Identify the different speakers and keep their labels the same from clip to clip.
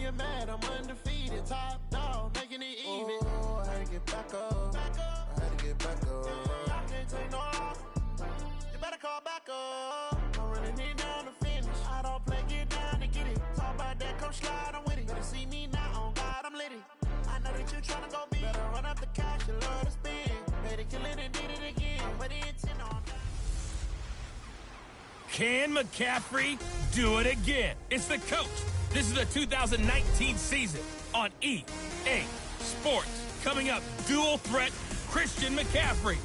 Speaker 1: you're mad, I'm undefeated. Top dog, making it even. Oh, I had to get back up. I had to get back up. I can't take no off. You better call back up. I'm running it down to finish. I don't play, get down to get it. Talk about that, come slide, I'm with it. Better see me now, on God, I'm litty. I know that you tryna go big. Better run up the cash, you love to spend. Better kill it and did it again. But it's in on that.
Speaker 2: Can McCaffrey do it again? It's the coach. This is the 2019 season on EA Sports. Coming up, dual threat Christian McCaffrey.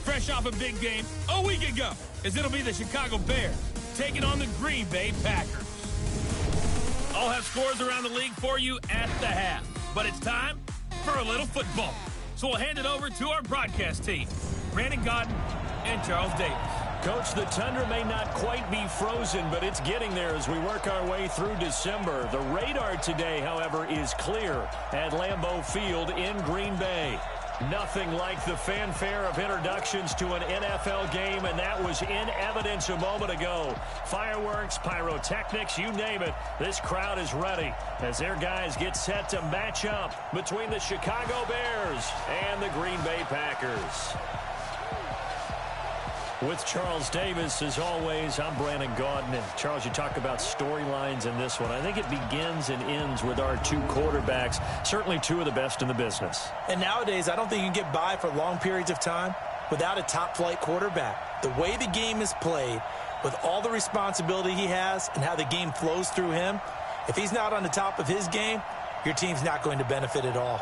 Speaker 2: Fresh off a big game a week ago, as it'll be the Chicago Bears taking on the Green Bay Packers. I'll have scores around the league for you at the half. But it's time for a little football. So we'll hand it over to our broadcast team, Brandon Godden and Charles Davis.
Speaker 3: Coach, the tundra may not quite be frozen, but it's getting there as we work our way through December. The radar today, however, is clear at Lambeau Field in Green Bay. Nothing like the fanfare of introductions to an NFL game, and that was in evidence a moment ago. Fireworks, pyrotechnics, you name it. This crowd is ready as their guys get set to match up between the Chicago Bears and the Green Bay Packers. With Charles Davis, as always, I'm Brandon Gaudin. And Charles, you talk about storylines in this one. I think it begins and ends with our two quarterbacks, certainly two of the best in the business.
Speaker 4: And nowadays, I don't think you can get by for long periods of time without a top-flight quarterback. The way the game is played, with all the responsibility he has and how the game flows through him, if he's not on the top of his game, your team's not going to benefit at all.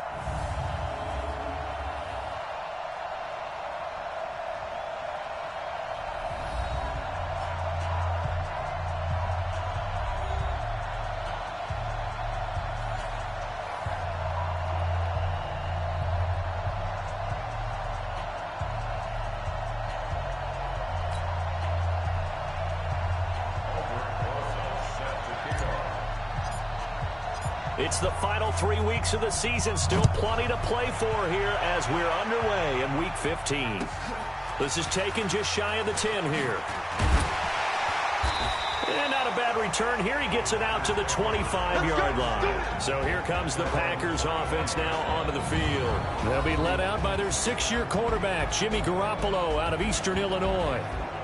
Speaker 3: It's the final 3 weeks of the season. Still plenty to play for here as we're underway in Week 15. This is taken just shy of the 10 here. And not a bad return here. He gets it out to the 25-yard line. So here comes the Packers offense now onto the field. They'll be led out by their 6-year quarterback, Jimmy Garoppolo, out of Eastern Illinois.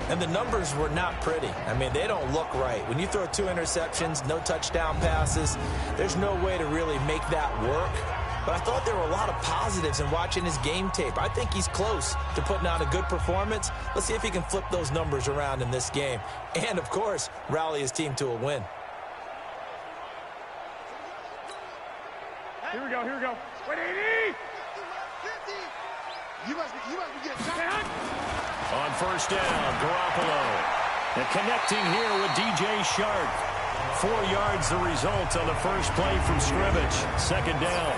Speaker 4: And the numbers were not pretty. I mean, they don't look right. When you throw 2 interceptions, no touchdown passes, there's no way to really make that work. But I thought there were a lot of positives in watching his game tape. I think he's close to putting on a good performance. Let's see if he can flip those numbers around in this game. And, of course, rally his team to a win.
Speaker 5: Here we go, here we go. Wait, 80!
Speaker 1: You must be getting
Speaker 5: Down.
Speaker 3: On first down, Garoppolo. And connecting here with DJ Shark. 4 yards the result on the first play from scrimmage. Second down.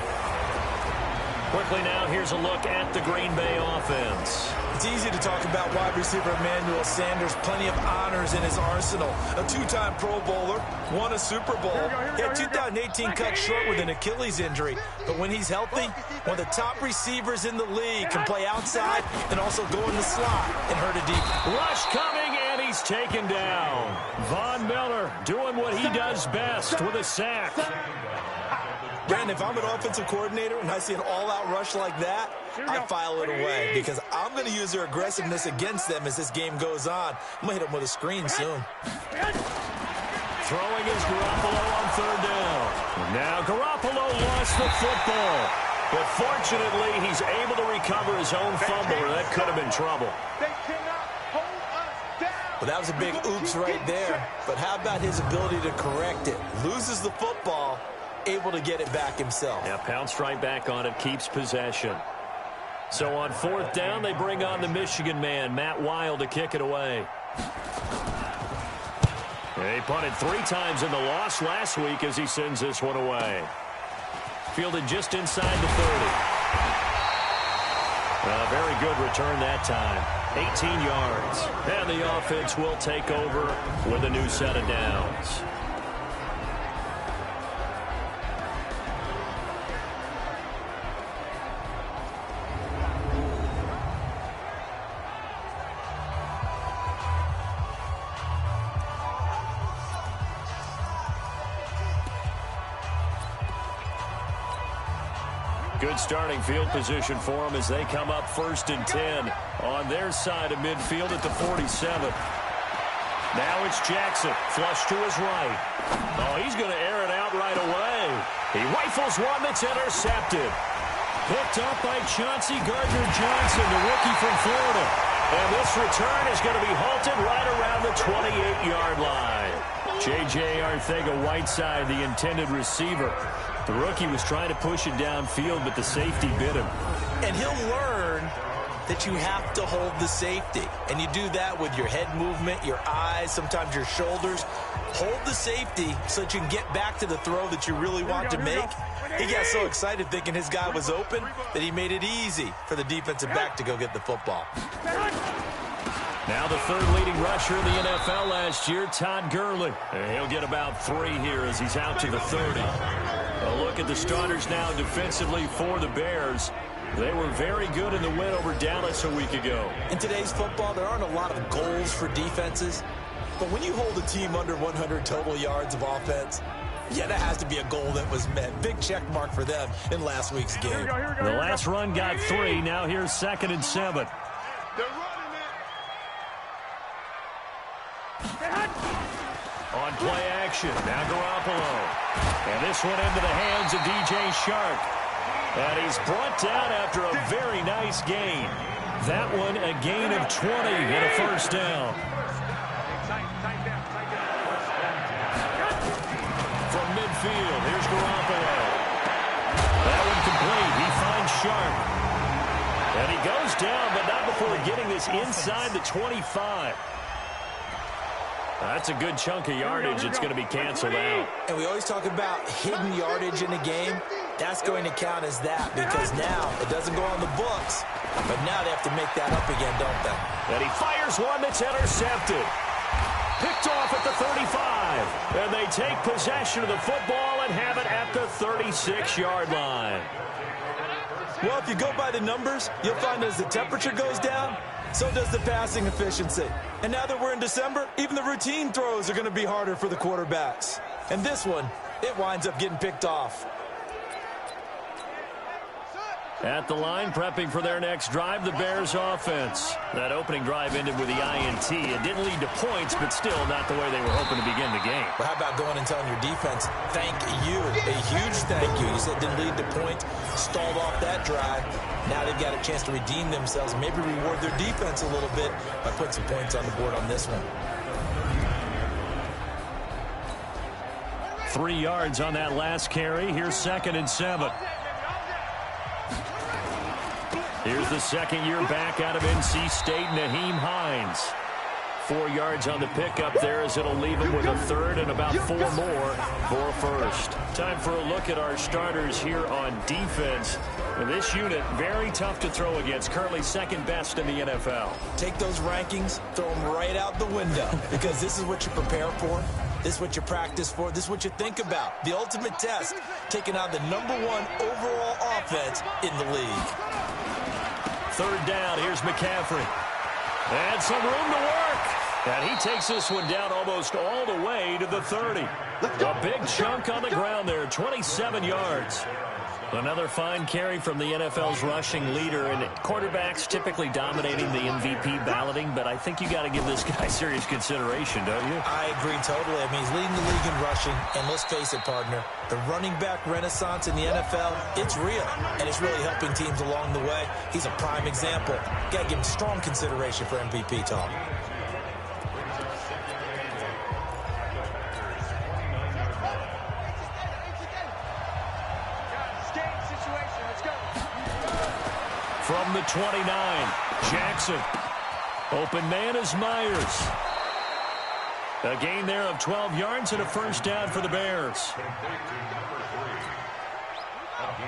Speaker 3: Quickly now, here's a look at the Green Bay offense.
Speaker 4: It's easy to talk about wide receiver Emmanuel Sanders. Plenty of honors in his arsenal. A 2-time Pro Bowler, won a Super Bowl. He had 2018 cut short with an Achilles injury. But when he's healthy, one of the top receivers in the league, can play outside and also go in the slot and hurt a deep.
Speaker 3: Rush coming, and he's taken down. Von Miller doing what he does best with a sack.
Speaker 4: Brandon, if I'm an offensive coordinator and I see an all-out rush like that, I file it away because I'm going to use their aggressiveness against them as this game goes on. I'm going to hit them with a screen soon.
Speaker 3: Throwing is Garoppolo on third down. Now Garoppolo lost the football. But fortunately, he's able to recover his own fumble, or that could have been trouble.
Speaker 4: Well, that was a big oops right there. But how about his ability to correct it? Loses the football, able to get it back himself.
Speaker 3: Yeah, pounced right back on it, keeps possession. So on fourth down, they bring on the Michigan man, Matt Wild, to kick it away. He punted 3 times in the loss last week as he sends this one away. Fielded just inside the 30. A very good return that time. 18 yards. And the offense will take over with a new set of downs. Good starting field position for them as they come up 1st and 10 on their side of midfield at the 47. Now it's Jackson, flush to his right. Oh, he's going to air it out right away. He rifles one that's intercepted. Picked up by Chauncey Gardner-Johnson, the rookie from Florida. And this return is going to be halted right around the 28-yard line. J.J. Arcega-Whiteside, the intended receiver. The rookie was trying to push it downfield, but the safety bit him.
Speaker 4: And he'll learn that you have to hold the safety. And you do that with your head movement, your eyes, sometimes your shoulders. Hold the safety so that you can get back to the throw that you really want to make. He got so excited thinking his guy was open that he made it easy for the defensive back to go get the football.
Speaker 3: Now the third leading rusher in the NFL last year, Todd Gurley. And he'll get about 3 here as he's out to the 30. A look at the starters now defensively for the Bears. They were very good in the win over Dallas a week ago.
Speaker 4: In today's football, there aren't a lot of goals for defenses. But when you hold a team under 100 total yards of offense, yeah, that has to be a goal that was met. Big check mark for them in last week's game.
Speaker 3: The last run got 3. Now here's 2nd and 7. On play action, now Garoppolo. And this one into the hands of DJ Shark. And he's brought down after a very nice gain. That one a gain of 20 and a first down. From midfield, here's Garoppolo. That one complete. He finds Shark. And he goes down, but not before getting this inside the 25. That's a good chunk of yardage. It's going to be canceled out.
Speaker 4: And we always talk about hidden yardage in a game. That's going to count as that because now it doesn't go on the books, but now they have to make that up again, don't they?
Speaker 3: And he fires one that's intercepted. Picked off at the 35. And they take possession of the football and have it at the 36-yard line.
Speaker 4: Well, if you go by the numbers, you'll find as the temperature goes down, so does the passing efficiency. And now that we're in December, even the routine throws are going to be harder for the quarterbacks. And this one, it winds up getting picked off.
Speaker 3: At the line, prepping for their next drive, the Bears offense. That opening drive ended with the INT. It didn't lead to points, but still not the way they were hoping to begin the game.
Speaker 4: Well, how about going and telling your defense, thank you, a huge thank you. You said didn't lead to points, stalled off that drive. Now they've got a chance to redeem themselves, maybe reward their defense a little bit by putting some points on the board on this one.
Speaker 3: 3 yards on that last carry. Here's 2nd and 7. Here's the second-year back out of NC State, Naheem Hines. 4 yards on the pickup there as it'll leave him with a third and about 4 more for a first. Time for a look at our starters here on defense. And this unit, very tough to throw against, currently second best in the NFL.
Speaker 4: Take those rankings, throw them right out the window because this is what you prepare for. This is what you practice for. This is what you think about. The ultimate test, taking on the #1 overall offense in the league.
Speaker 3: Third down, here's McCaffrey. And some room to work. And he takes this one down almost all the way to the 30. A big chunk on the ground there, 27 yards. Another fine carry from the NFL's rushing leader, and quarterbacks typically dominating the MVP balloting, but I think you got to give this guy serious consideration, don't you?
Speaker 4: I agree totally. I mean, he's leading the league in rushing, and let's face it, partner, the running back renaissance in the NFL, it's real, and it's really helping teams along the way. He's a prime example. Got to give him strong consideration for MVP talk.
Speaker 3: From the 29, Jackson. Open man is Myers. A gain there of 12 yards and a first down for the Bears.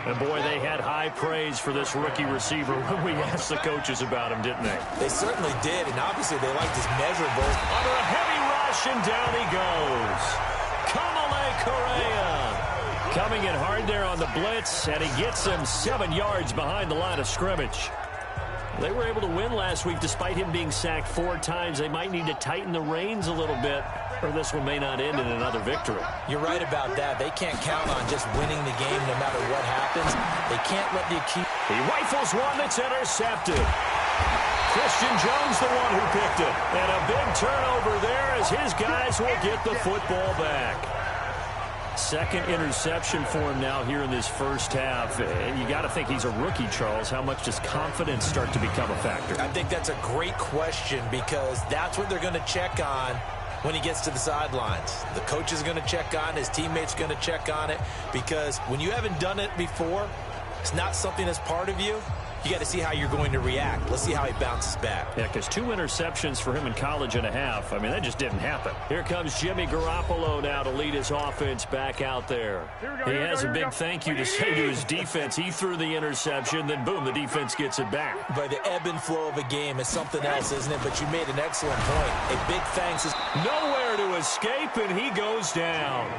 Speaker 3: And boy, they had high praise for this rookie receiver when we asked the coaches about him, didn't they?
Speaker 4: They certainly did, and obviously they liked his measurables.
Speaker 3: Under a heavy rush, and down he goes. Kamale Correa. Coming in hard there on the blitz, and he gets him 7 yards behind the line of scrimmage. They were able to win last week despite him being sacked 4 times. They might need to tighten the reins a little bit or this one may not end in another victory.
Speaker 4: You're right about that. They can't count on just winning the game no matter what happens. They can't let the accused.
Speaker 3: He rifles one that's intercepted. Christian Jones the one who picked it. And a big turnover there as his guys will get the football back. Second interception for him now here in this first half. And you got to think he's a rookie, Charles. How much does confidence start to become a factor?
Speaker 4: I think that's a great question because that's what they're going to check on when he gets to the sidelines. The coach is going to check on, his teammates going to check on it, because when you haven't done it before, it's not something that's part of you. You got to see how you're going to react. Let's see how he bounces back.
Speaker 3: Yeah, because 2 interceptions for him in college and a half. I mean, that just didn't happen. Here comes Jimmy Garoppolo now to lead his offense back out there. He has a big thank you to say to his defense. He threw the interception, then boom, the defense gets it back.
Speaker 4: But the ebb and flow of a game is something else, isn't it? But you made an excellent point. A big thanks is
Speaker 3: nowhere to escape, and he goes down.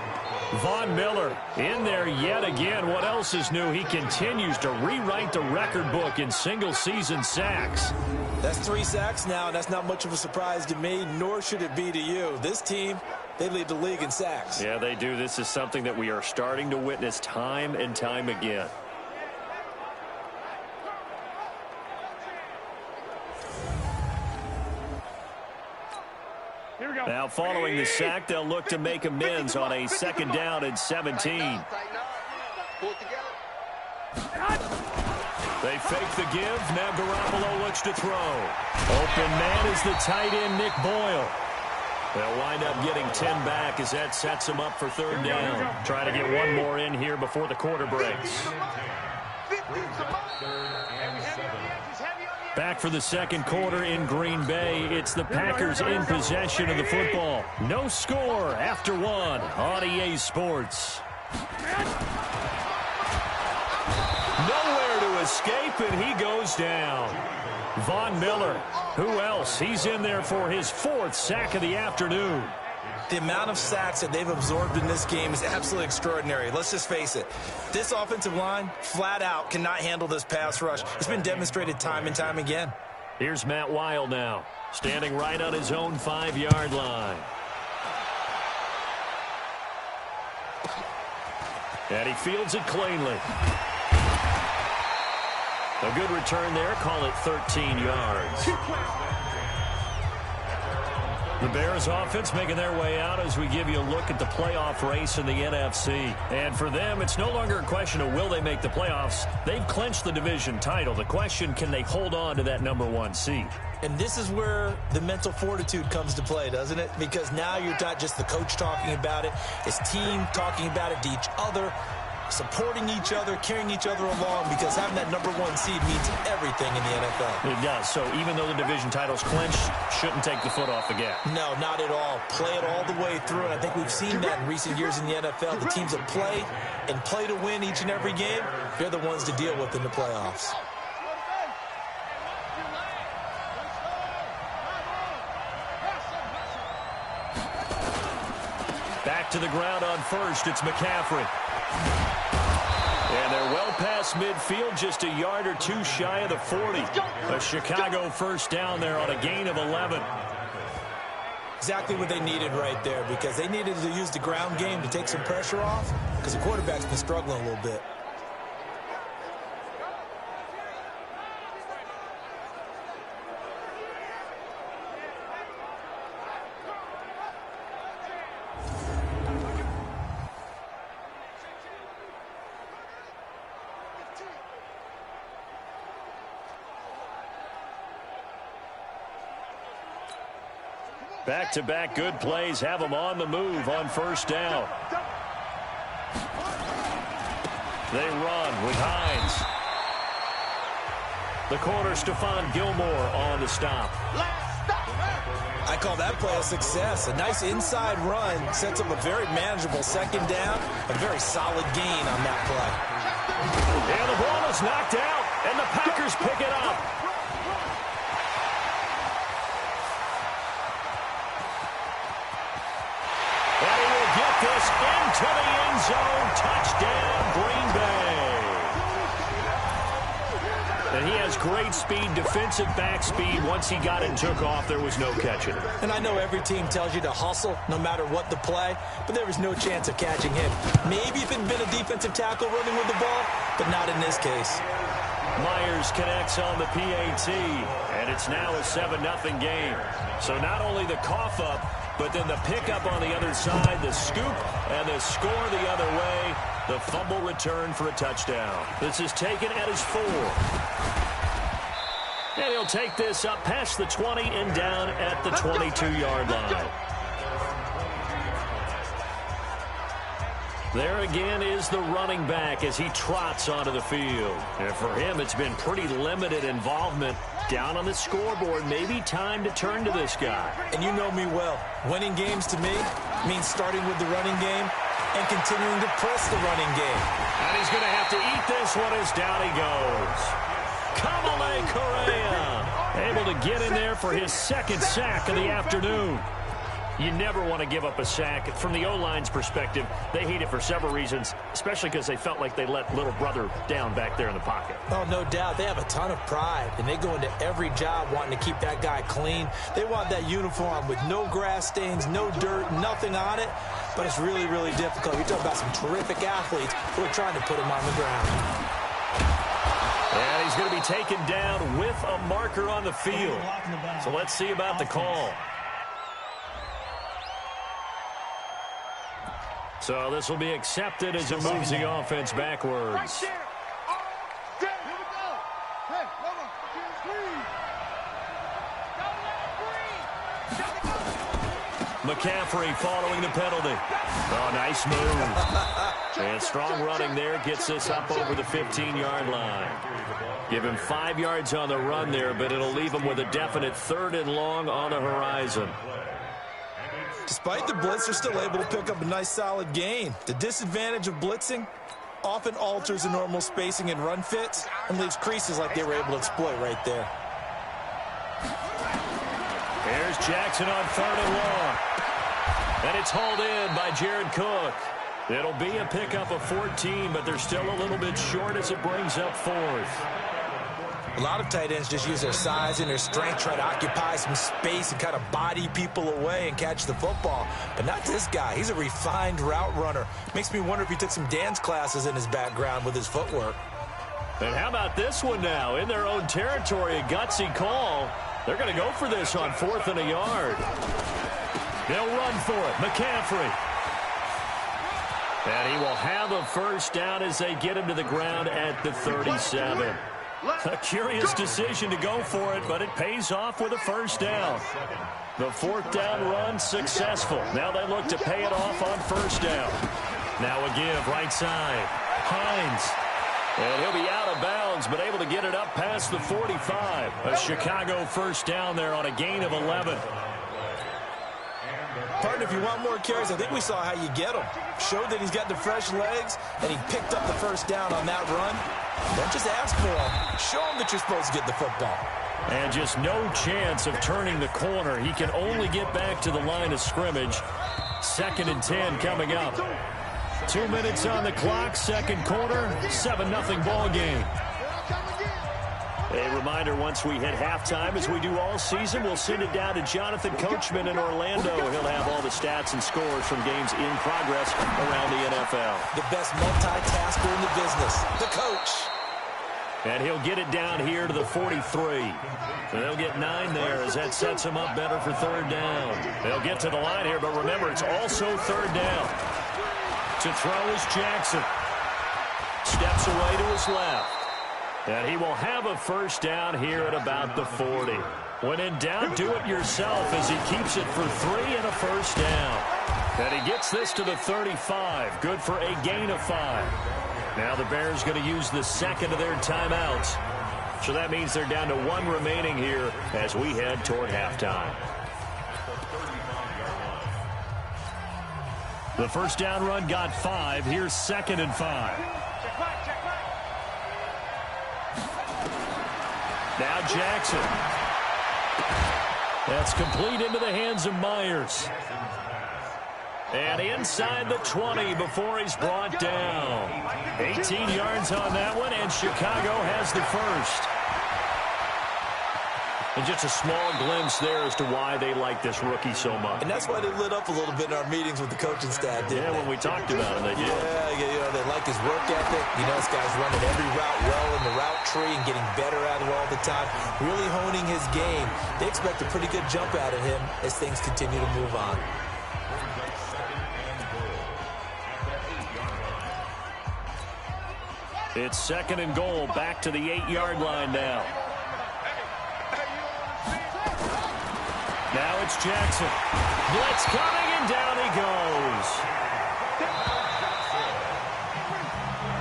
Speaker 3: Von Miller in there yet again. What else is new? He continues to rewrite the record book in single-season sacks.
Speaker 4: That's 3 sacks now, and that's not much of a surprise to me, nor should it be to you. This team, they lead the league in sacks.
Speaker 3: Yeah, they do. This is something that we are starting to witness time and time again. Now, following the sack, they'll look to make amends on a 2nd down and 17. They fake the give. Now Garoppolo looks to throw. Open man is the tight end, Nick Boyle. They'll wind up getting 10 back as that sets them up for 3rd down. Try to get one more in here before the quarter breaks. Back for the 2nd quarter in Green Bay. It's the Packers in possession of the football. No score after 1 on EA Sports. Nowhere to escape, and he goes down. Von Miller, who else? He's in there for his 4th sack of the afternoon.
Speaker 4: The amount of sacks that they've absorbed in this game is absolutely extraordinary. Let's just face it. This offensive line, flat out, cannot handle this pass rush. It's been demonstrated time and time again.
Speaker 3: Here's Matt Weil now, standing right on his own 5-yard line. And he fields it cleanly. A good return there. Call it 13 yards. The Bears offense making their way out as we give you a look at the playoff race in the NFC. And for them, it's no longer a question of will they make the playoffs. They've clinched the division title. The question, can they hold on to that #1 seed?
Speaker 4: And this is where the mental fortitude comes to play, doesn't it? Because now you're not just the coach talking about it. It's team talking about it to each other, supporting each other, carrying each other along, because having that #1 seed means everything in the NFL.
Speaker 3: It does. So even though the division title's clinched, shouldn't take the foot off the gas.
Speaker 4: No, not at all. Play it all the way through, and I think we've seen that in recent years in the NFL. The teams that play and play to win each and every game, they're the ones to deal with in the playoffs.
Speaker 3: Back to the ground on 1st. It's McCaffrey. And they're well past midfield, just a yard or 2 shy of the 40. A Chicago 1st down there on a gain of 11.
Speaker 4: Exactly what they needed right there, because they needed to use the ground game to take some pressure off, because the quarterback's been struggling a little bit.
Speaker 3: Back-to-back good plays have them on the move on 1st down. They run with Hines. The corner, Stephon Gilmore on the stop.
Speaker 4: I call that play a success. A nice inside run sets up a very manageable 2nd down. A very solid gain on that play.
Speaker 3: And the ball is knocked out, and the Packers pick it up. And he will get this into the end zone. Touchdown, Green Bay. And he has great speed, defensive back speed. Once he got it and took off, there was no catching it.
Speaker 4: And I know every team tells you to hustle no matter what the play, but there was no chance of catching him. Maybe if it had been a defensive tackle running with the ball, but not in this case.
Speaker 3: Myers connects on the PAT, and it's now a 7-0 game. So not only the cough up, but then the pickup on the other side, the scoop, and the score the other way. The fumble return for a touchdown. This is taken at his 4. And he'll take this up past the 20 and down at the 22-yard line. There again is the running back as he trots onto the field. And for him, it's been pretty limited involvement down on the scoreboard. Maybe time to turn to this guy.
Speaker 4: And you know me well. Winning games to me means starting with the running game and continuing to press the running game.
Speaker 3: And he's going to have to eat this one as down he goes. Kamale Correa able to get in there for his second sack of the afternoon. You never want to give up a sack. From the O-line's perspective, they hate it for several reasons, especially because they felt like they let little brother down back there in the pocket.
Speaker 4: Oh, no doubt. They have a ton of pride, and they go into every job wanting to keep that guy clean. They want that uniform with no grass stains, no dirt, nothing on it. But it's really, really difficult. You're talking about some terrific athletes who are trying to put him on the ground.
Speaker 3: And he's going to be taken down with a marker on the field. So let's see about the call. So this will be accepted as it moves the offense backwards. McCaffrey following the penalty. Oh, nice move. And strong running there gets this up over the 15-yard line. Give him 5 yards on the run there, but it'll leave him with a definite 3rd and long on the horizon.
Speaker 4: Despite the blitz, they're still able to pick up a nice solid gain. The disadvantage of blitzing often alters the normal spacing and run fits and leaves creases like they were able to exploit right there.
Speaker 3: Here's Jackson on 3rd and long. And it's hauled in by Jared Cook. It'll be a pickup of 14, but they're still a little bit short as it brings up 4th.
Speaker 4: A lot of tight ends just use their size and their strength, try to occupy some space and kind of body people away and catch the football. But not this guy. He's a refined route runner. Makes me wonder if he took some dance classes in his background with his footwork.
Speaker 3: And how about this one now? In their own territory, a gutsy call. They're going to go for this on 4th and a yard. They'll run for it. McCaffrey. And he will have a first down as they get him to the ground at the 37. A curious decision to go for it, but it pays off with a first down. The 4th down run successful. Now they look to pay it off on 1st down. Now a give right side. Hines. And he'll be out of bounds, but able to get it up past the 45. A Chicago first down there on a gain of 11.
Speaker 4: Partner, if you want more carries, I think we saw how you get them. Showed that he's got the fresh legs, and he picked up the first down on that run. Don't just ask for him. Show him that you're supposed to get the football.
Speaker 3: And just no chance of turning the corner. He can only get back to the line of scrimmage. 2nd and 10 coming up. 2 minutes on the clock, 2nd quarter, 7-0 ball game. A reminder, once we hit halftime, as we do all season, we'll send it down to Jonathan Coachman in Orlando. He'll have all the stats and scores from games in progress around the NFL.
Speaker 4: The best multitasker in the business, the coach.
Speaker 3: And he'll get it down here to the 43. So they'll get 9 there as that sets him up better for 3rd down. They'll get to the line here, but remember, it's also 3rd down. To throw is Jackson. Steps away to his left. And he will have a first down here at about the 40. When in doubt, do it yourself as he keeps it for 3 and a first down. And he gets this to the 35. Good for a gain of 5. Now the Bears going to use the 2nd of their timeouts. So that means they're down to 1 remaining here as we head toward halftime. The first down run got 5. Here's 2nd and 5. Now Jackson. That's complete into the hands of Myers. And inside the 20 before he's brought down. 18 yards on that one, and Chicago has the first. And just a small glimpse there as to why they like this rookie so much.
Speaker 4: And that's why they lit up a little bit in our meetings with the coaching staff, didn't they?
Speaker 3: When we talked about him, they did.
Speaker 4: Yeah, they like his work ethic. This guy's running every route well in the route tree and getting better at it all the time, really honing his game. They expect a pretty good jump out of him as things continue to move on.
Speaker 3: It's 2nd and goal, back to the 8-yard line now. Now it's Jackson. Blitz coming, and down he goes.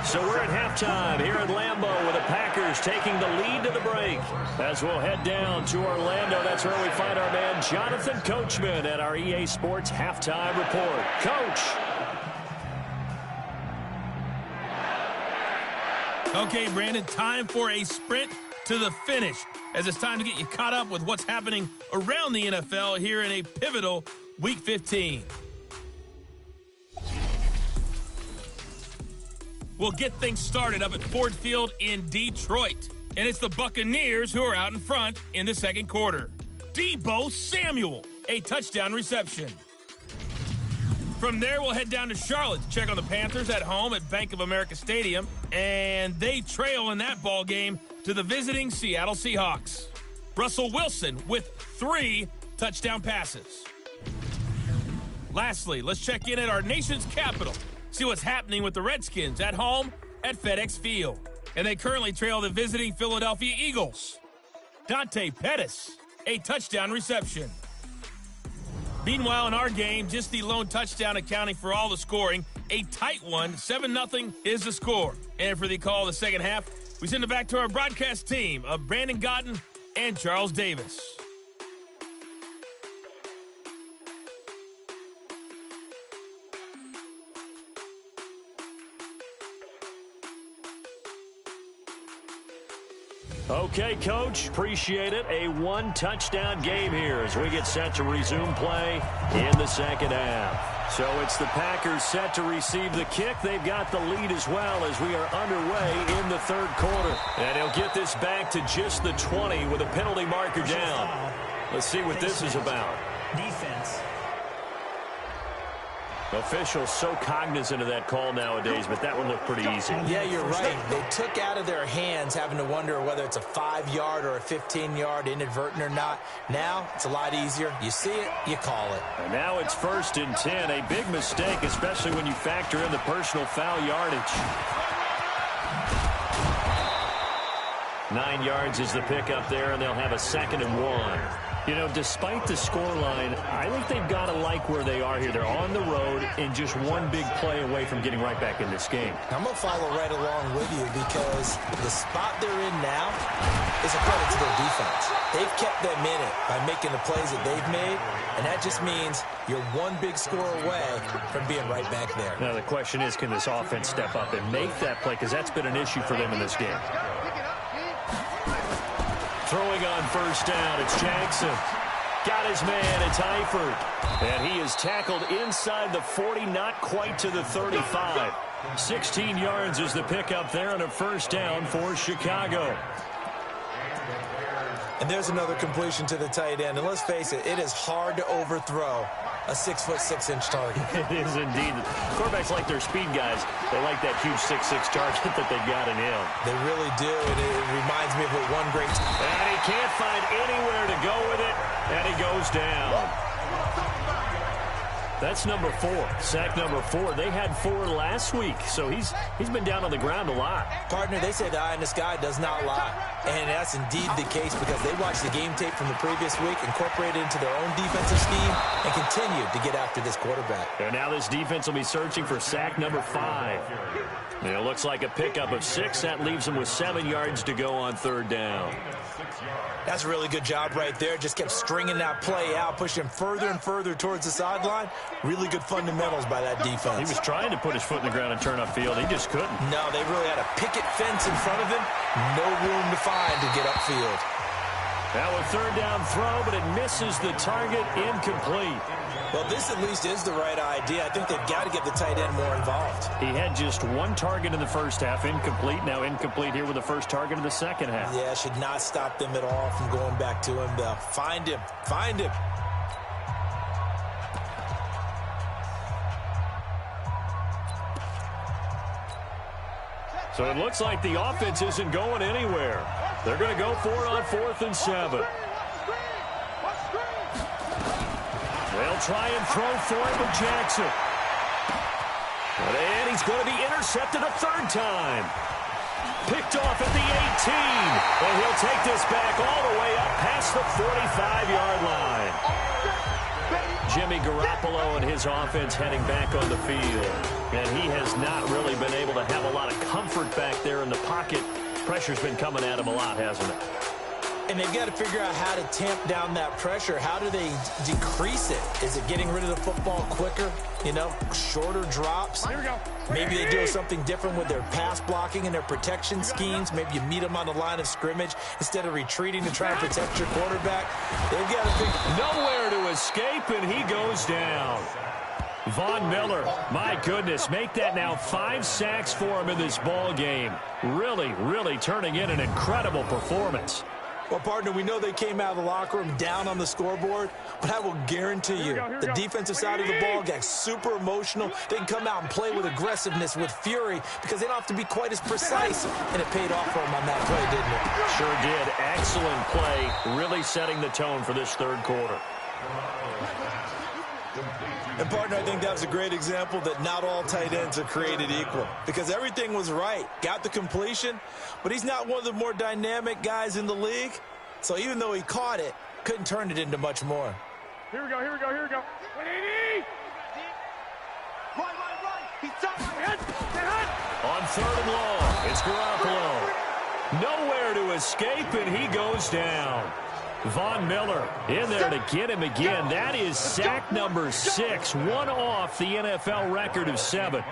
Speaker 3: So we're at halftime here at Lambeau with the Packers taking the lead to the break. As we'll head down to Orlando, that's where we find our man Jonathan Coachman at our EA Sports Halftime Report. Coach.
Speaker 2: Okay, Brandon, time for a sprint to the finish, as it's time to get you caught up with what's happening around the NFL here in a pivotal Week 15. We'll get things started up at Ford Field in Detroit, and it's the Buccaneers who are out in front in the second quarter. Deebo Samuel, a touchdown reception. From there, we'll head down to Charlotte to check on the Panthers at home at Bank of America Stadium, and they trail in that ball game to the visiting Seattle Seahawks. Russell Wilson with 3 touchdown passes. Lastly, let's check in at our nation's capital, see what's happening with the Redskins at home at FedEx Field. And they currently trail the visiting Philadelphia Eagles. Dante Pettis, a touchdown reception. Meanwhile, in our game, just the lone touchdown accounting for all the scoring. A tight one, 7-0 is the score. And for the call of the second half, we send it back to our broadcast team of Brandon Gotten and Charles Davis.
Speaker 3: Okay, Coach, appreciate it. A 1-touchdown game here as we get set to resume play in the second half. So it's the Packers set to receive the kick. They've got the lead as well as we are underway in the third quarter. And he'll get this back to just the 20 with a penalty marker down. Let's see what this is about.
Speaker 6: Defense.
Speaker 3: Officials so cognizant of that call nowadays, but that one looked pretty easy.
Speaker 4: Yeah, you're right. They took out of their hands having to wonder whether it's a 5-yard or a 15-yard inadvertent or not. Now, it's a lot easier. You see it, you call it.
Speaker 3: And now it's 1st and 10. A big mistake, especially when you factor in the personal foul yardage. 9 yards is the pickup there, and they'll have a 2nd and 1. Despite the scoreline, I think they've got to like where they are here. They're on the road and just one big play away from getting right back in this game.
Speaker 4: I'm going to follow right along with you because the spot they're in now is a credit to their defense. They've kept them in it by making the plays that they've made, and that just means you're one big score away from being right back there.
Speaker 3: Now, the question is, can this offense step up and make that play? Because that's been an issue for them in this game. Throwing on 1st down, it's Jackson. Got his man, it's Eifert. And he is tackled inside the 40, not quite to the 35. 16 yards is the pickup there and a 1st down for Chicago.
Speaker 4: And there's another completion to the tight end. And let's face it, it is hard to overthrow a 6'6" target.
Speaker 3: It is indeed. Quarterbacks like their speed guys. They like that huge 6'6" target that they've got in him.
Speaker 4: They really do. And it reminds me of what one great...
Speaker 3: And he can't find anywhere to go with it. And he goes down. That's number 4. Sack number 4. They had 4 last week, so he's been down on the ground a lot.
Speaker 4: Partner, they say the eye in the sky does not lie. And that's indeed the case because they watched the game tape from the previous week, incorporated it into their own defensive scheme, and continued to get after this quarterback.
Speaker 3: And now this defense will be searching for sack number 5. And it looks like a pickup of 6. That leaves them with 7 yards to go on 3rd down.
Speaker 4: That's a really good job right there. Just kept stringing that play out, pushing him further and further towards the sideline. Really good fundamentals by that defense.
Speaker 3: He was trying to put his foot in the ground and turn upfield. He just couldn't.
Speaker 4: No, they really had a picket fence in front of him. No room to find to get upfield.
Speaker 3: Now a 3rd down throw, but it misses the target, incomplete.
Speaker 4: Well, this at least is the right idea. I think they've got to get the tight end more involved.
Speaker 3: He had just one target in the first half, incomplete. Now incomplete here with the first target in the second half.
Speaker 4: Yeah, should not stop them at all from going back to him. They'll find him. Find him.
Speaker 3: So it looks like the offense isn't going anywhere. They're going to go for it on 4th and 7. They'll try and throw for it with Jackson. And he's going to be intercepted a third time. Picked off at the 18. And he'll take this back all the way up past the 45-yard line. Jimmy Garoppolo and his offense heading back on the field. And he has not really been able to have a lot of comfort back there in the pocket. Pressure's been coming at him a lot, hasn't it?
Speaker 4: And they've got to figure out how to tamp down that pressure. How do they decrease it? Is it getting rid of the football quicker? You know, shorter drops?
Speaker 5: Here we go.
Speaker 4: Maybe they do something different with their pass blocking and their protection schemes. Maybe you meet them on the line of scrimmage instead of retreating to try and protect your quarterback. They've got to figure...
Speaker 3: Nowhere to escape, and he goes down. Von Miller, my goodness, make that now 5 sacks for him in this ball game. Really, really turning in an incredible performance.
Speaker 4: Well, partner, we know they came out of the locker room down on the scoreboard, but I will guarantee you the defensive side of the ball got super emotional. They can come out and play with aggressiveness, with fury, because they don't have to be quite as precise, and it paid off for them on that play, didn't it?
Speaker 3: Sure did. Excellent play, really setting the tone for this third quarter.
Speaker 4: And, partner, I think that was a great example that not all tight ends are created equal, because everything was right. Got the completion, but he's not one of the more dynamic guys in the league. So even though he caught it, couldn't turn it into much more.
Speaker 5: Here we go, here we go, here we go. 180! Right. He's done.
Speaker 3: On 3rd and long, it's Garoppolo. Nowhere to escape, and he goes down. Von Miller in there to get him again. That is sack number 6, one off the NFL record of 7.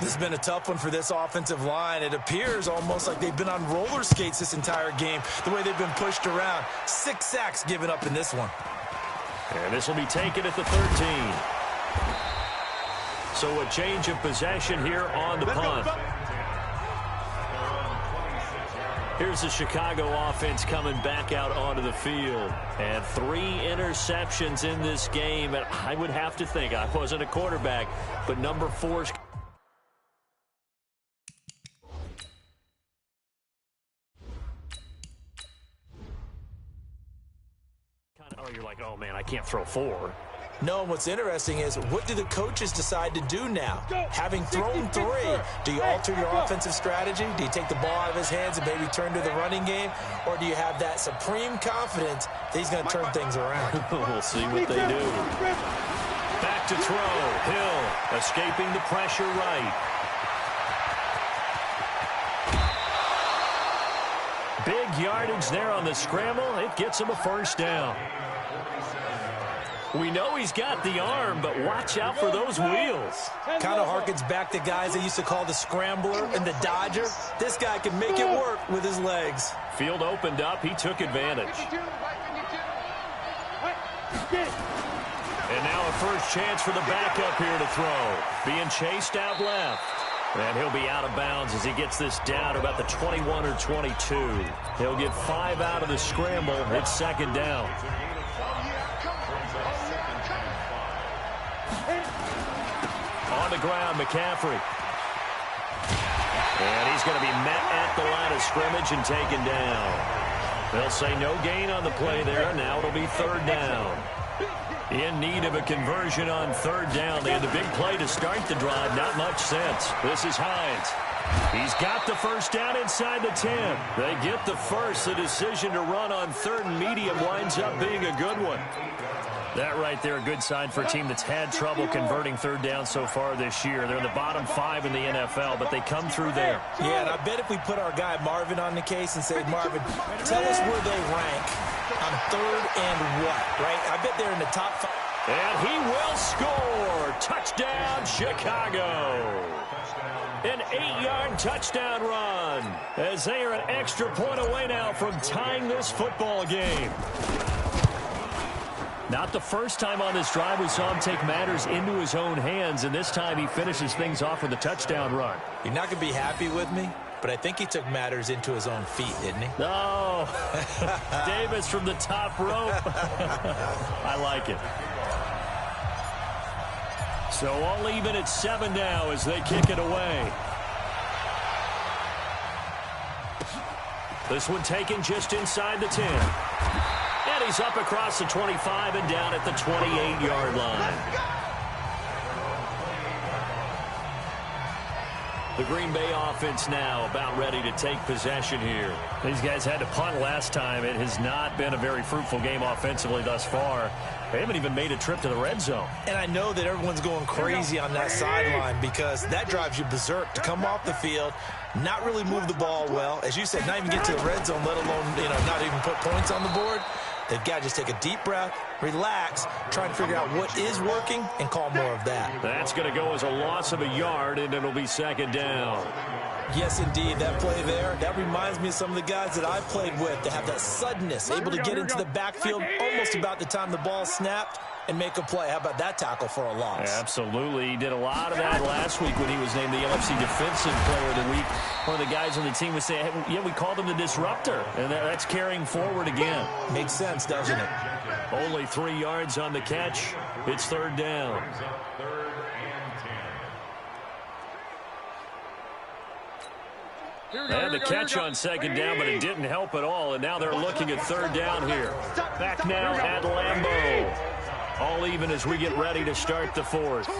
Speaker 4: This has been a tough one for this offensive line. It appears almost like they've been on roller skates this entire game, the way they've been pushed around. 6 sacks given up in this one.
Speaker 3: And this will be taken at the 13. So a change of possession here on the punt. Here's the Chicago offense coming back out onto the field. And 3 interceptions in this game. And I would have to think, I wasn't a quarterback, but number 4's... You're like, oh, man, I can't throw 4.
Speaker 4: No, what's interesting is, what do the coaches decide to do now? Having thrown 3, do you alter your offensive strategy? Do you take the ball out of his hands and maybe turn to the running game? Or do you have that supreme confidence that he's going to turn things around?
Speaker 3: We'll see what they do. Back to throw. Hill escaping the pressure right. Big yardage there on the scramble. It gets him a first down. We know he's got the arm, but watch out for those wheels.
Speaker 4: Kind of harkens back to guys they used to call the scrambler and the dodger. This guy can make it work with his legs.
Speaker 3: Field opened up. He took advantage. And now a first chance for the backup here to throw. Being chased out left. And he'll be out of bounds as he gets this down to about the 21 or 22. He'll get 5 out of the scramble. It's 2nd down. On the ground, McCaffrey. And he's going to be met at the line of scrimmage and taken down. They'll say no gain on the play there. Now it'll be 3rd down. In need of a conversion on 3rd down. They had the big play to start the drive. Not much sense. This is Hines. He's got the first down inside the 10. They get the first. The decision to run on 3rd and medium winds up being a good one. That right there, a good sign for a team that's had trouble converting 3rd down so far this year. They're in the bottom 5 in the NFL, but they come through there.
Speaker 4: Yeah, and I bet if we put our guy Marvin on the case and say, Marvin, tell us where they rank on 3rd and what, right? I bet they're in the top 5.
Speaker 3: And he will score. Touchdown, Chicago. An 8-yard touchdown run as they are an extra point away now from tying this football game. Not the first time on this drive we saw him take matters into his own hands, and this time he finishes things off with a touchdown run.
Speaker 4: You're not going to be happy with me, but I think he took matters into his own feet, didn't he?
Speaker 3: No. Davis from the top rope. I like it. So all even at 7 now as they kick it away. This one taken just inside the 10. And he's up across the 25 and down at the 28-yard line. The Green Bay offense now about ready to take possession here. These guys had to punt last time. It has not been a very fruitful game offensively thus far. They haven't even made a trip to the red zone.
Speaker 4: And I know that everyone's going crazy on that sideline because that drives you berserk to come off the field, not really move the ball well. As you said, not even get to the red zone, let alone, not even put points on the board. They've got to just take a deep breath, relax, try and figure out what is working, and call more of that.
Speaker 3: That's going to go as a loss of a yard, and it'll be second down.
Speaker 4: Yes, indeed. That play there, that reminds me of some of the guys that I've played with that have that suddenness, able to get into the backfield almost about the time the ball snapped and make a play. How about that tackle for a loss?
Speaker 3: Absolutely. He did a lot of that last week when he was named the NFC Defensive Player of the Week. One of the guys on the team was saying, hey, yeah, we called him the disruptor, and that's carrying forward again.
Speaker 4: Makes sense, doesn't it?
Speaker 3: Only 3 yards on the catch. It's third down. They had the catch on second down, but it didn't help at all, and now they're looking at third down here. Back now at Lambeau. All even as we get ready to start the fourth. From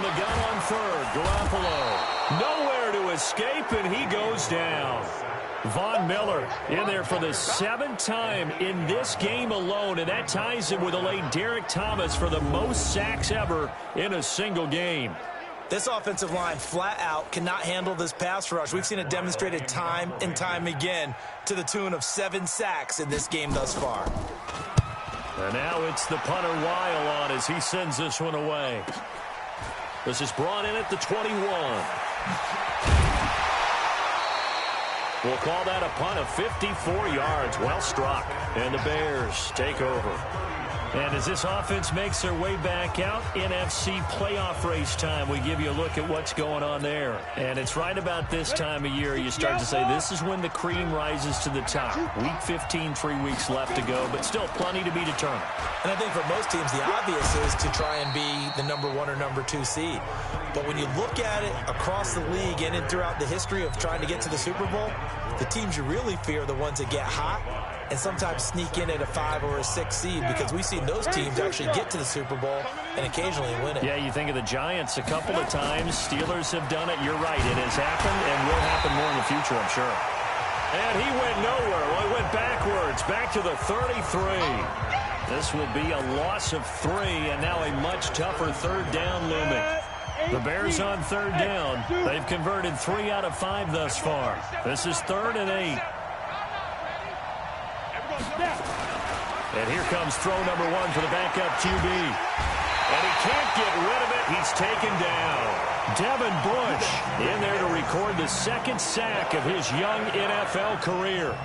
Speaker 3: the gun on third, Garoppolo. Nowhere to escape, and he goes down. Von Miller in there for the 7th time in this game alone, and that ties him with a late Derek Thomas for the most sacks ever in a single game.
Speaker 4: This offensive line flat out cannot handle this pass rush. We've seen it demonstrated time and time again to the tune of 7 sacks in this game thus far.
Speaker 3: And now it's the punter Weil on as he sends this one away. This is brought in at the 21. We'll call that a punt of 54 yards. Well struck. And the Bears take over. And as this offense makes their way back out, NFC playoff race time, we give you a look at what's going on there. And it's right about this time of year you start to say this is when the cream rises to the top. Week 15, 3 weeks left to go, but still plenty to be determined.
Speaker 4: And I think for most teams, the obvious is to try and be the number 1 or number 2 seed. But when you look at it across the league and throughout the history of trying to get to the Super Bowl, the teams you really fear are the ones that get hot and sometimes sneak in at a 5 or a 6 seed, because we've seen those teams actually get to the Super Bowl and occasionally win it.
Speaker 3: Yeah, you think of the Giants a couple of times. Steelers have done it. You're right. It has happened and will happen more in the future, I'm sure. And he went nowhere. Well, he went backwards, back to the 33. This will be a loss of 3, and now a much tougher third down looming. The Bears on third down. They've converted 3 out of 5 thus far. This is 3rd and 8. And here comes throw number 1 for the backup QB. And he can't get rid of it. He's taken down. Devin Bush in there to record the 2nd sack of his young NFL career.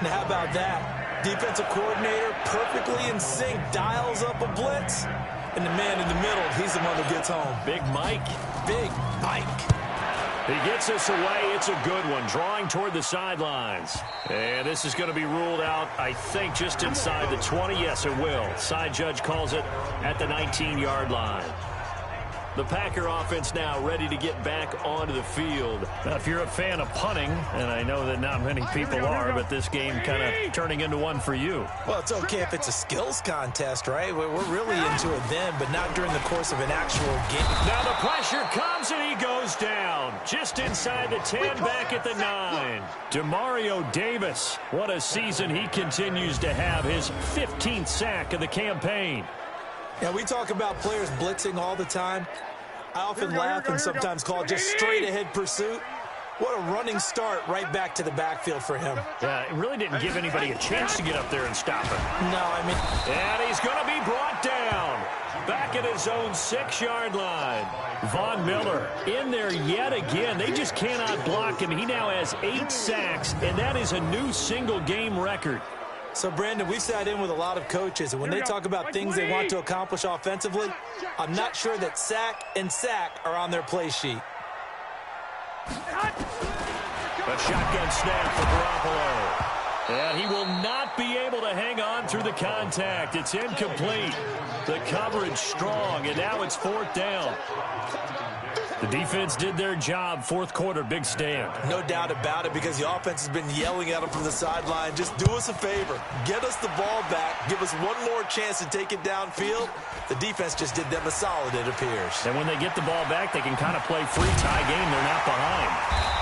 Speaker 4: Now, how about that? Defensive coordinator perfectly in sync, dials up a blitz. And the man in the middle, he's the one that gets home.
Speaker 3: Big Mike.
Speaker 4: Big Mike.
Speaker 3: He gets us away. It's a good one. Drawing toward the sidelines. And this is going to be ruled out, I think, just inside the 20. Yes, it will. Side judge calls it at the 19-yard line. The Packer offense now ready to get back onto the field. Now, if you're a fan of punting, and I know that not many people are, but this game kind of turning into one for you.
Speaker 4: Well, it's okay if it's a skills contest, right? We're really into it then, but not during the course of an actual game.
Speaker 3: Now the pressure comes, and he goes down. Just inside the 10, back at the 9. Demario Davis, what a season he continues to have. His 15th sack of the campaign.
Speaker 4: Yeah, we talk about players blitzing all the time. I often laugh and sometimes call it just straight-ahead pursuit. What a running start right back to the backfield for him.
Speaker 3: Yeah, it really didn't give anybody a chance to get up there and stop him.
Speaker 4: No, I mean...
Speaker 3: And he's going to be brought down. back at his own 6-yard line. Von Miller in there yet again. They just cannot block him. He now has 8 sacks, and that is a new single-game record.
Speaker 4: So, Brandon, we've sat in with a lot of coaches, and when they talk about things they want to accomplish offensively, I'm not sure that sack and sack are on their play sheet.
Speaker 3: A shotgun snap for Garoppolo. And he will not be able to hang on through the contact. It's incomplete. The coverage strong, and now it's 4th down. The defense did their job. 4th quarter, big stand.
Speaker 4: No doubt about it, because the offense has been yelling at him from the sideline. Just do us a favor. Get us the ball back. Give us one more chance to take it downfield. The defense just did them a solid, it appears.
Speaker 3: And when they get the ball back, they can kind of play free tie game. They're not behind.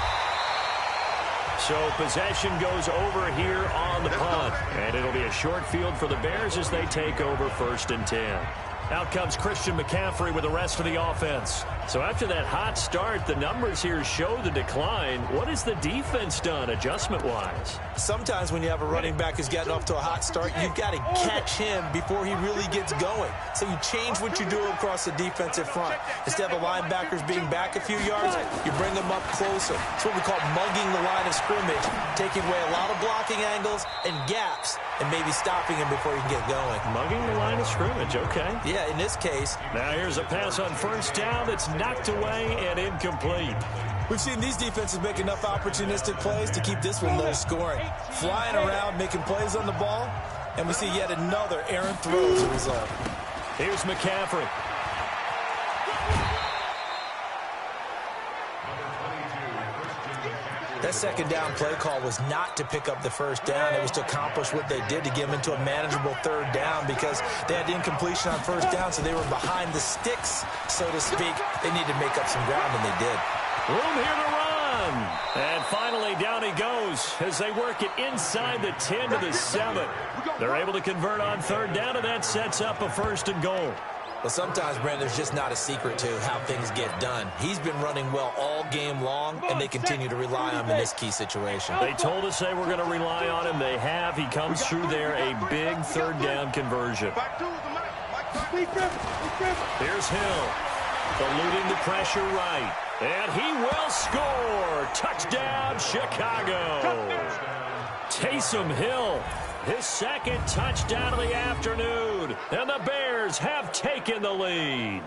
Speaker 3: So possession goes over here on the punt. And it'll be a short field for the Bears as they take over 1st and 10. Out comes Christian McCaffrey with the rest of the offense. So after that hot start, the numbers here show the decline. What has the defense done adjustment-wise? Sometimes when you have a running back who's getting off to a hot start, you've got to catch him before he really gets going. So you change what you do across the defensive front. Instead of the linebackers being back a few yards, you bring them up closer. It's what we call mugging the line of scrimmage, taking away a lot of blocking angles and gaps, and maybe stopping him before he can get going. Mugging the line of scrimmage, okay.
Speaker 4: Yeah, in this case.
Speaker 3: Now here's a pass on 1st down that's knocked away and incomplete.
Speaker 4: We've seen these defenses make enough opportunistic plays to keep this one low scoring. Flying around, making plays on the ball, and we see yet another errant throw as a result.
Speaker 3: Here's McCaffrey.
Speaker 4: That 2nd down play call was not to pick up the 1st down. It was to accomplish what they did, to get them into a manageable 3rd down, because they had incompletion on 1st down, so they were behind the sticks, so to speak. They needed to make up some ground, and they did.
Speaker 3: Room here to run. And finally, down he goes as they work it inside the 10 to the 7. They're able to convert on 3rd down, and that sets up a 1st and goal.
Speaker 4: Well, sometimes, Brandon, there's just not a secret to how things get done. He's been running well all game long, and they continue to rely on him in this key situation.
Speaker 3: They told us they were going to rely on him. They have. He comes through there, a big 3rd down conversion. Here's Hill, eluding the pressure right. And he will score. Touchdown, Chicago. Taysom Hill, his 2nd touchdown of the afternoon. And the Bears have taken the lead.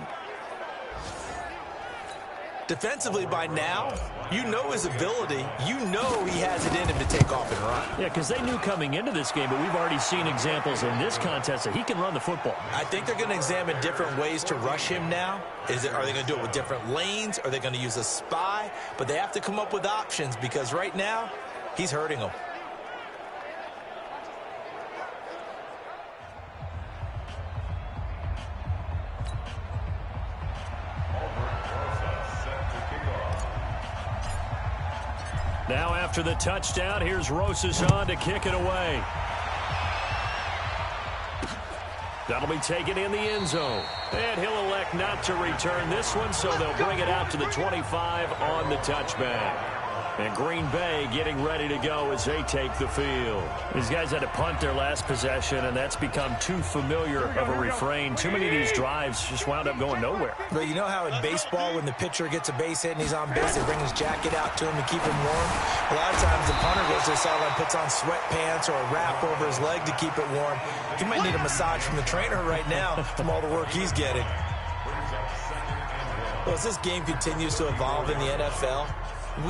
Speaker 3: Defensively by now, you know his ability. You know he has it in him to take off and run. Yeah, because they knew coming into this game, but we've already seen examples in this contest that he can run the football.
Speaker 4: I think they're going to examine different ways to rush him now. Are they going to do it with different lanes? Are they going to use a spy? But they have to come up with options, because right now, he's hurting them.
Speaker 3: Now after the touchdown, here's Rosas on to kick it away. That'll be taken in the end zone. And he'll elect not to return this one, so they'll bring it out to the 25 on the touchback. And Green Bay getting ready to go as they take the field. These guys had to punt their last possession, and that's become too familiar of a refrain. Too many of these drives just wound up going nowhere.
Speaker 4: But you know how in baseball, when the pitcher gets a base hit and he's on base, they bring his jacket out to him to keep him warm? A lot of times the punter goes to the sideline, puts on sweatpants or a wrap over his leg to keep it warm. He might need a massage from the trainer right now from all the work he's getting. Well, as this game continues to evolve in the NFL,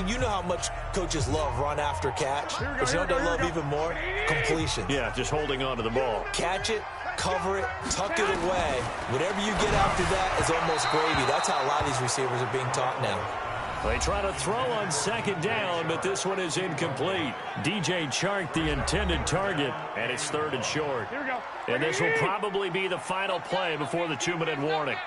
Speaker 4: you know how much coaches love run after catch, but you know what they love even more? Completion.
Speaker 3: Yeah, just holding on to the ball.
Speaker 4: Catch it, cover it, tuck it away. Whatever you get after that is almost gravy. That's how a lot of these receivers are being taught now.
Speaker 3: They try to throw on 2nd down, but this one is incomplete. DJ Chark, the intended target, and it's 3rd and short. And this will probably be the final play before the 2-minute warning.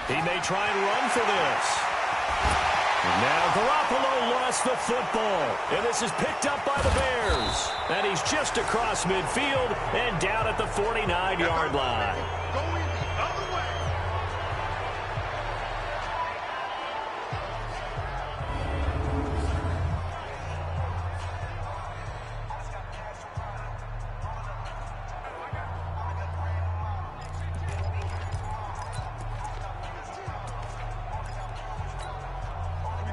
Speaker 3: He may try and run for this. And now Garoppolo lost the football. And this is picked up by the Bears. And he's just across midfield and down at the 49-yard line.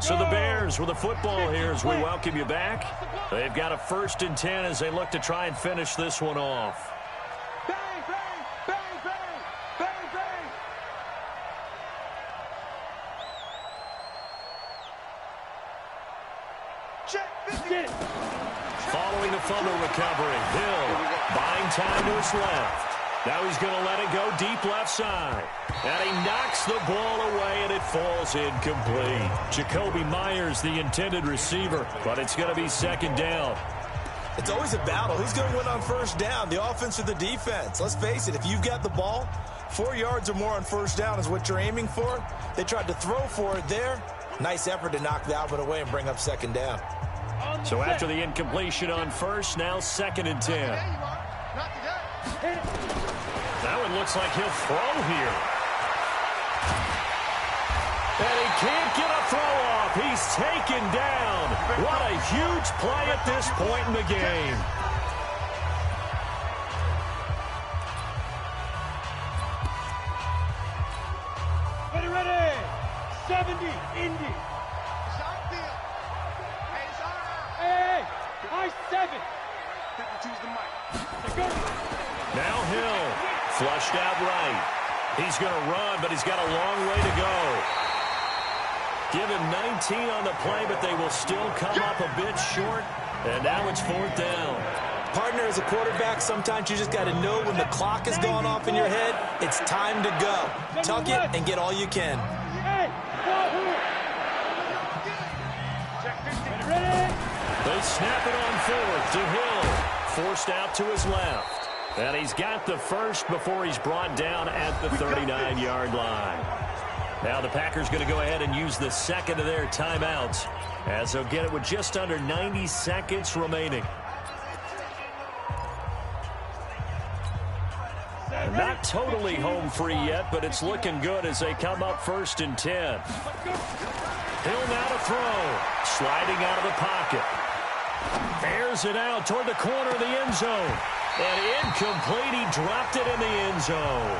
Speaker 3: So the Bears with the football here as we welcome you back. They've got a 1st and 10 as they look to try and finish this one off.
Speaker 5: Bang, bang, bang, bang, bang, bang. Check, get it.
Speaker 3: Following the fumble recovery, Hill buying time to his left. Now he's going to let it go deep left side. And he knocks the ball away, and it falls incomplete. Jacoby Myers, the intended receiver, but it's going to be 2nd down.
Speaker 4: It's always a battle. Who's going to win on 1st down, the offense or the defense? Let's face it, if you've got the ball, 4 yards or more on 1st down is what you're aiming for. They tried to throw for it there. Nice effort to knock that one away and bring up 2nd down.
Speaker 3: So after the incompletion on 1st, now 2nd and 10. That one looks like he'll throw here. And he can't get a throw off. He's taken down. What a huge play at this point in the game.
Speaker 5: Ready, ready. 70, Indy. Hey, I 7. 52's the mic.
Speaker 3: Now Hill, flushed out right. He's going to run, but he's got a long way to go. Give him 19 on the play, but they will still come up a bit short. And now it's 4th down.
Speaker 4: Partner, as a quarterback, sometimes you just got to know when the clock has gone off in your head, it's time to go. Tuck it and get all you can.
Speaker 3: They snap it on 4th to Hill. Forced out to his left. And he's got the 1st before he's brought down at the 39-yard line. Now the Packers going to go ahead and use the 2nd of their timeouts as they'll get it with just under 90 seconds remaining. Not totally home free yet, but it's looking good as they come up 1st and 10. Hill now to throw. Sliding out of the pocket. Airs it out toward the corner of the end zone. And incomplete. He dropped it in the end zone.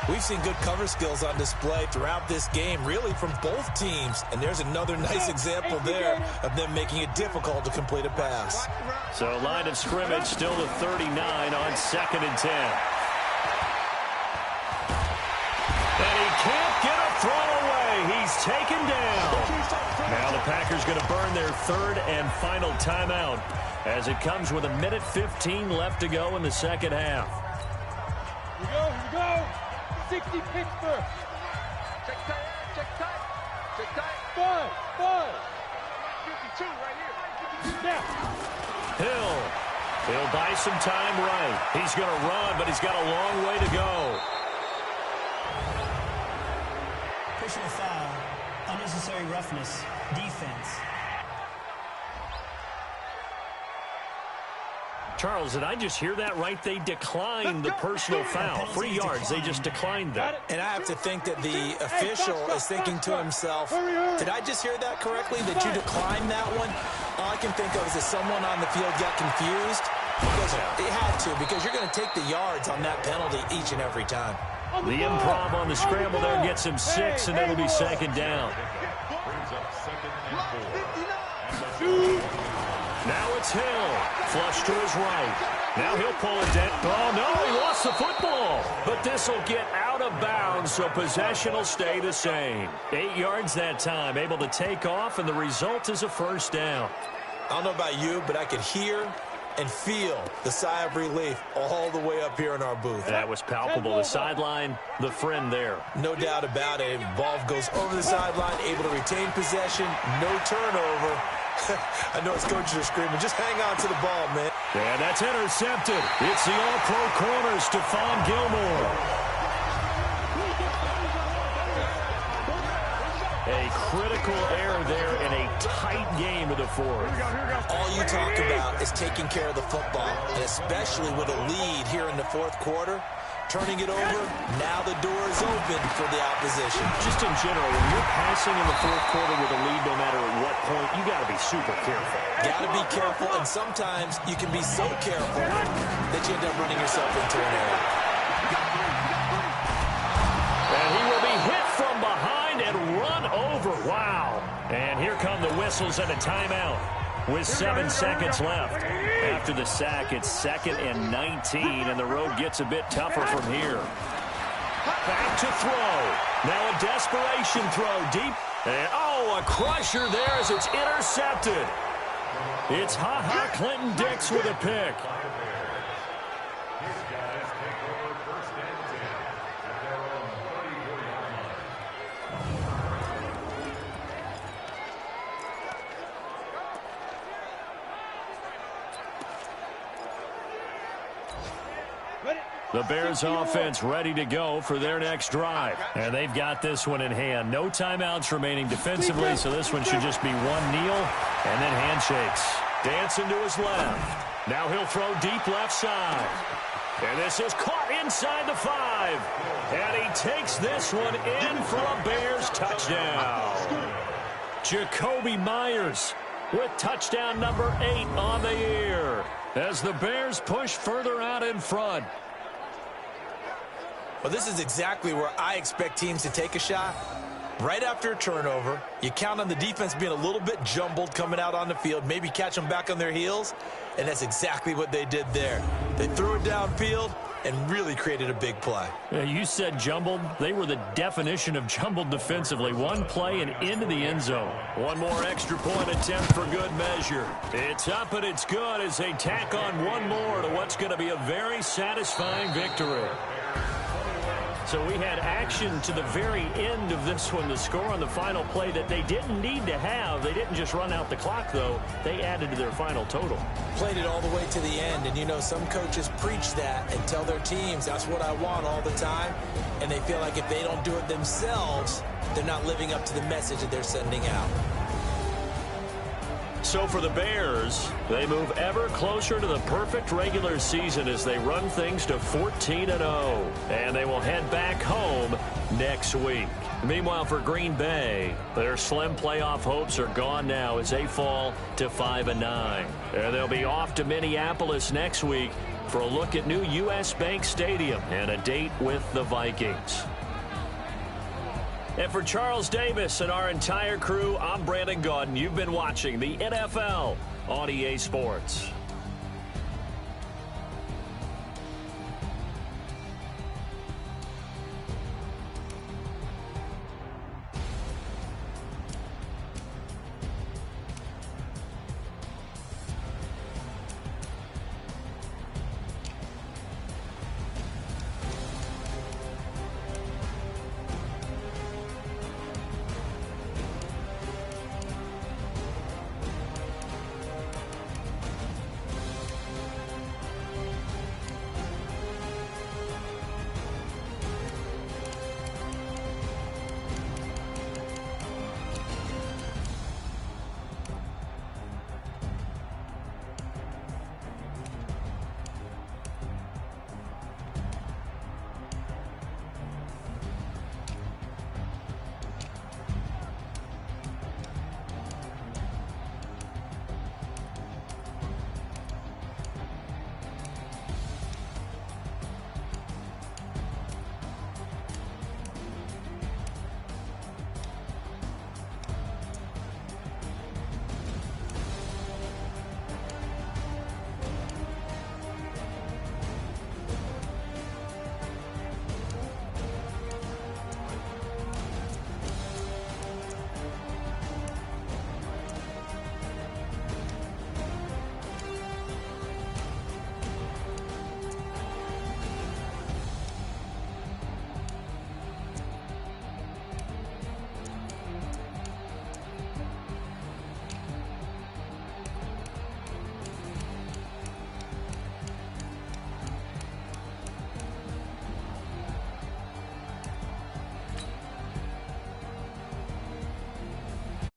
Speaker 4: We've seen good cover skills on display throughout this game, really from both teams. And there's another nice example there of them making it difficult to complete a pass.
Speaker 3: So line of scrimmage still to 39 on 2nd and 10. And he can't get a throw away. He's taken down. Now the Packers going to burn their 3rd and final timeout as it comes with 1:15 left to go in the 2nd half.
Speaker 5: Here we go. 60 Pittsburgh. Check tight, check tight, check tight. 5. 52 right here. Now.
Speaker 3: He'll buy some time right. He's going to run, but he's got a long way to go.
Speaker 6: Personal foul, unnecessary roughness, defense.
Speaker 3: Charles, did I just hear that right? They declined the personal foul. 3 yards, they just declined that.
Speaker 4: And I have to think that the official is thinking to himself, did I just hear that correctly, that you declined that one? All I can think of is that someone on the field got confused. Because it had to, because you're going to take the yards on that penalty each and every time.
Speaker 3: The improv on the scramble there gets him 6, and it'll be 2nd down. Now it's Hill. Flush to his right. Now he'll pull it down. Oh, no, he lost the football. But this will get out of bounds, so possession will stay the same. 8 yards that time, able to take off, and the result is a 1st down.
Speaker 4: I don't know about you, but I could hear and feel the sigh of relief all the way up here in our booth.
Speaker 3: That was palpable. The sideline, the friend there.
Speaker 4: No doubt about it. Ball goes over the sideline, able to retain possession, no turnover. I know his coaches are screaming, just hang on to the ball, man.
Speaker 3: And that's intercepted. It's the all-pro corner, Stephon Gilmore. A critical error there in a tight game of the 4th.
Speaker 4: All you talk about is taking care of the football, and especially with a lead here in the 4th quarter. Turning it over, now the door is open for the opposition.
Speaker 3: Just in general, when you're passing in the 4th quarter with a lead, no matter at what point, you got to be super careful.
Speaker 4: Got to be careful, and sometimes you can be so careful that you end up running yourself into an error.
Speaker 3: And he will be hit from behind and run over. Wow. come the whistles and a timeout with 7 seconds left. After the sack, it's 2nd and 19, and the road gets a bit tougher from here. Back to throw. Now a desperation throw deep. And, a crusher there as it's intercepted. It's Ha-Ha Clinton-Dix with a pick. The Bears offense ready to go for their next drive. And they've got this one in hand. No timeouts remaining defensively, so this one should just be one kneel and then handshakes. Dancing to his left. Now he'll throw deep left side. And this is caught inside the 5. And he takes this one in for a Bears touchdown. Jacoby Myers with touchdown number 8 on the year as the Bears push further out in front.
Speaker 4: Well, this is exactly where I expect teams to take a shot. Right after a turnover, you count on the defense being a little bit jumbled coming out on the field, maybe catch them back on their heels, and that's exactly what they did there. They threw it downfield and really created a big play.
Speaker 3: Yeah, you said jumbled. They were the definition of jumbled defensively. One play and into the end zone. One more extra point attempt for good measure. It's up and it's good as they tack on one more to what's going to be a very satisfying victory. So we had action to the very end of this one. The score on the final play that they didn't need to have. They didn't just run out the clock, though. They added to their final total.
Speaker 4: Played it all the way to the end. And, you know, some coaches preach that and tell their teams, that's what I want all the time. And they feel like if they don't do it themselves, they're not living up to the message that they're sending out.
Speaker 3: So for the Bears, they move ever closer to the perfect regular season as they run things to 14-0. And they will head back home next week. Meanwhile, for Green Bay, their slim playoff hopes are gone now as they fall to 5-9. And they'll be off to Minneapolis next week for a look at new U.S. Bank Stadium and a date with the Vikings. And for Charles Davis and our entire crew, I'm Brandon Gaudin. You've been watching the NFL on EA Sports.